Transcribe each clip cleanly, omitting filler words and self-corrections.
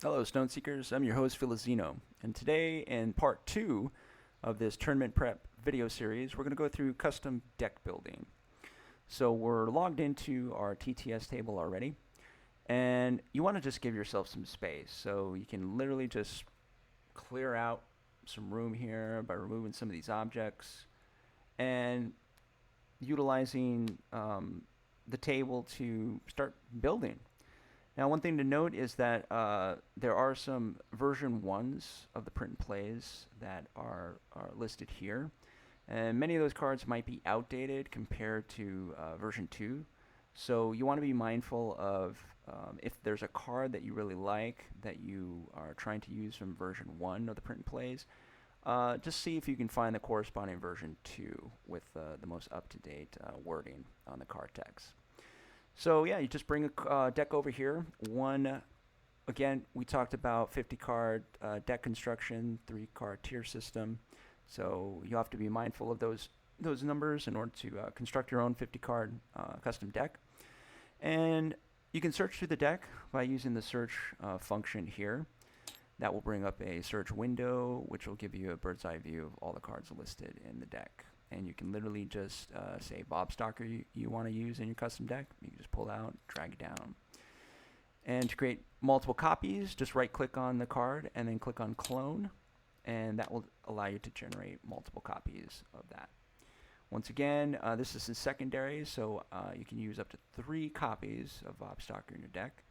Hello, Stone Seekers. I'm your host, Filizino, and today, in part two of this tournament prep video series, we're going to go through custom deck building. So we're logged into our TTS table already, and you want to just give yourself some space. So you can literally just clear out some room here by removing some of these objects and utilizing the table to start building. Now, one thing to note is that there are some version 1s of the print and plays that are listed here. And many of those cards might be outdated compared to version 2. So you want to be mindful of if there's a card that you really like that you are trying to use from version 1 of the print and plays, just see if you can find the corresponding version 2 with the most up-to-date wording on the card text. So yeah, you just bring a deck over here. Again, we talked about 50 card deck construction, 3-card tier system. So you have to be mindful of those numbers in order to construct your own 50 card custom deck. And you can search through the deck by using the search function here. That will bring up a search window, which will give you a bird's eye view of all the cards listed in the deck. And you can literally just say Bob Stalker you want to use in your custom deck. You can just pull out, drag it down. And to create multiple copies, just right-click on the card and then click on Clone, and that will allow you to generate multiple copies of that. Once again, this is in secondary, so you can use up to 3 copies of Bob Stalker in your deck.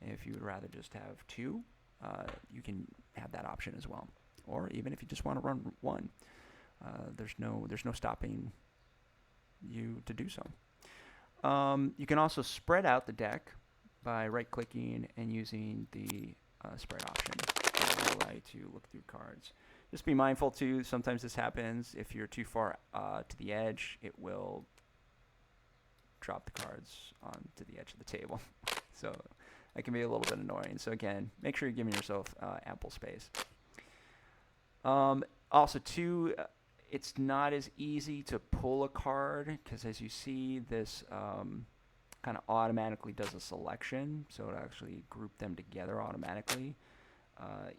And if you would rather just have 2, you can have that option as well. Or even if you just want to run 1. There's no stopping you to do so. You can also spread out the deck by right-clicking and using the spread option. It will allow you to look through cards. Just be mindful too. Sometimes this happens. If you're too far to the edge, it will drop the cards onto the edge of the table. So that can be a little bit annoying. So again, make sure you're giving yourself ample space. Also, too, it's not as easy to pull a card because, as you see, this kind of automatically does a selection, so it actually group them together automatically.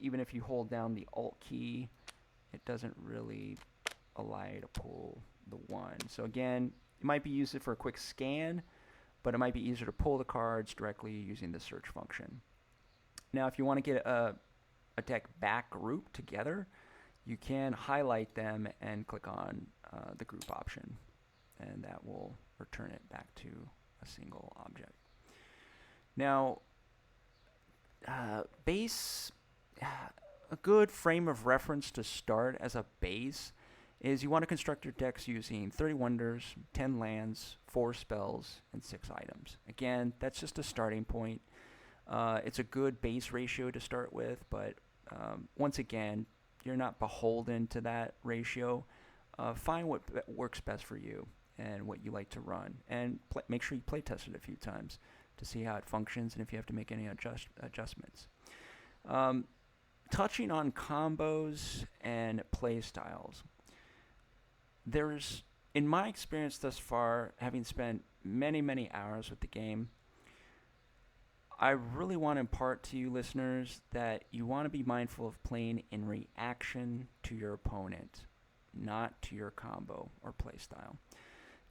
Even if you hold down the Alt key, it doesn't really allow you to pull the one. So again, it might be used for a quick scan, but it might be easier to pull the cards directly using the search function. Now, if you want to get a deck back grouped together, you can highlight them and click on the group option, and that will return it back to a single object. Now, a good frame of reference to start as a base is you want to construct your decks using 30 wonders, 10 lands, 4 spells, and 6 items. Again, that's just a starting point. It's a good base ratio to start with, but once again, you're not beholden to that ratio. Find what works best for you and what you like to run, and make sure you play test it a few times to see how it functions and if you have to make any adjustments. Touching on combos and play styles, there's, in my experience thus far, having spent many hours with the game, I really want to impart to you listeners that you want to be mindful of playing in reaction to your opponent, not to your combo or playstyle.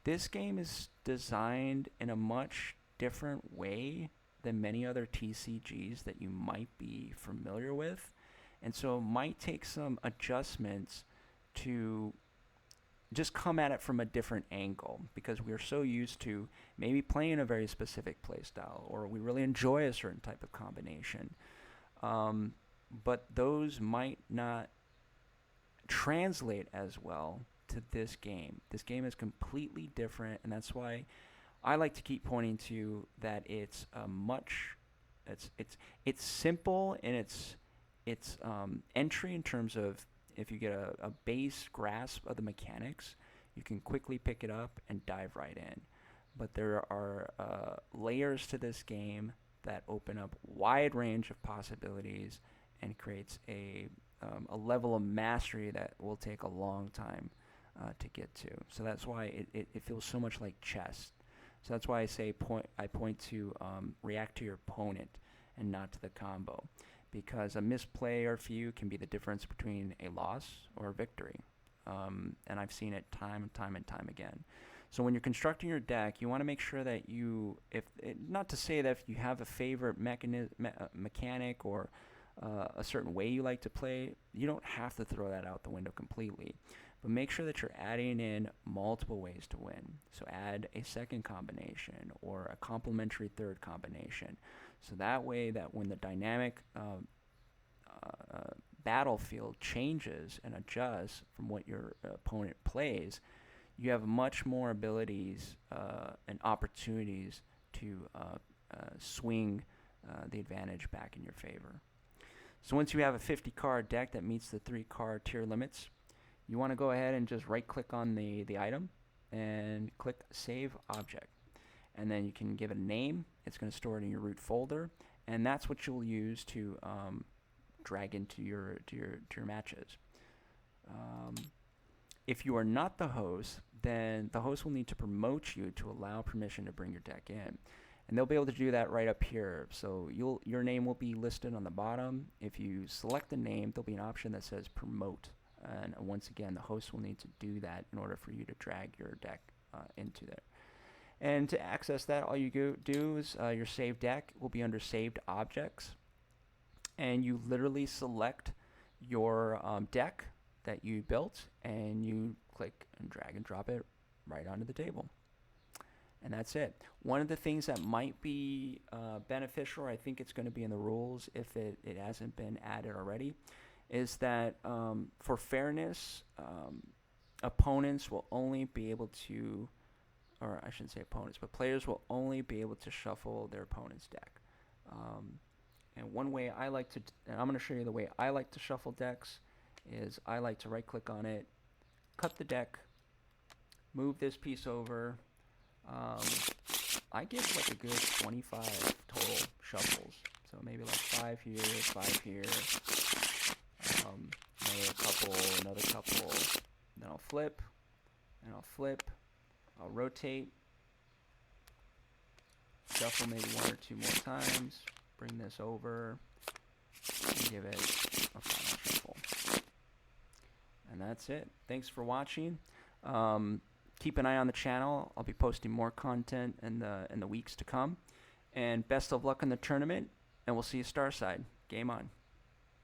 This game is designed in a much different way than many other TCGs that you might be familiar with, and so it might take some adjustments to just come at it from a different angle, because we're so used to maybe playing a very specific playstyle, or we really enjoy a certain type of combination. But those might not translate as well to this game. This game is completely different, and that's why I like to keep pointing to that it's it's simple in its entry in terms of, if you get a base grasp of the mechanics, you can quickly pick it up and dive right in. But there are layers to this game that open up wide range of possibilities and creates a level of mastery that will take a long time to get to. So that's why it feels so much like chess. So that's why I say I point to react to your opponent and not to the combo, because a misplay or few can be the difference between a loss or a victory. And I've seen it time and time again. So when you're constructing your deck, you want to make sure that not to say that if you have a favorite mechanic or a certain way you like to play, you don't have to throw that out the window completely. But make sure that you're adding in multiple ways to win. So add a second combination or a complementary third combination. So that way that when the dynamic battlefield changes and adjusts from what your opponent plays, you have much more abilities and opportunities to swing the advantage back in your favor. So once you have a 50-card deck that meets the 3-card tier limits, you want to go ahead and just right-click on the item and click Save Object. And then you can give it a name. It's going to store it in your root folder, and that's what you'll use to drag into your matches. If you are not the host, then the host will need to promote you to allow permission to bring your deck in. And they'll be able to do that right up here. So your name will be listed on the bottom. If you select the name, there'll be an option that says Promote. And once again, the host will need to do that in order for you to drag your deck into there. And to access that, all you do is your saved deck will be under Saved Objects. And you literally select your deck that you built, and you click and drag and drop it right onto the table. And that's it. One of the things that might be beneficial, I think it's going to be in the rules if it hasn't been added already, is that for fairness, opponents will only be able to, or I shouldn't say opponents, but players will only be able to shuffle their opponent's deck. And one way I like to, and I'm going to show you the way I like to shuffle decks, is I like to right click on it, cut the deck, move this piece over. I give like a good 25 total shuffles. So maybe like 5 here, 5 here, another couple, then I'll flip, and I'll flip, I'll rotate, shuffle maybe 1 or 2 more times, bring this over, and give it a final shuffle. And that's it. Thanks for watching. Keep an eye on the channel. I'll be posting more content in the weeks to come. And best of luck in the tournament, and we'll see you Starside. Game on.